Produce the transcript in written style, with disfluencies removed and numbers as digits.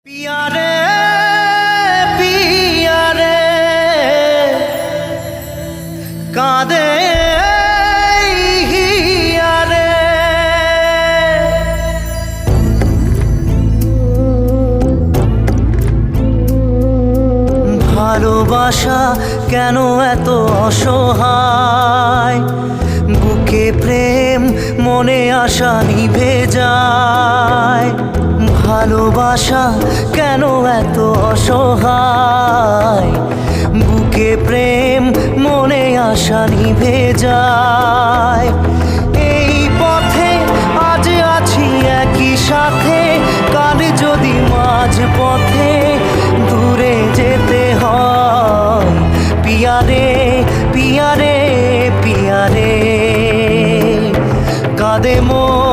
পিয়ারে পিয়ারে কাঁদে হিয়ারে ভালোবাসা কেন এত অসহায়, বুকে প্রেম মনে আশা নিভে যায়। ভালোবাসা কেন এত অসহায়, বুকে প্রেম মনে আশা নিভে যায়। এই পথে আজ আছি একই সাথে, কাল যদি মাঝ পথে দূরে যেতে হয়। পিয়ারে পিয়ারে পিয়ারে কাঁদে মন।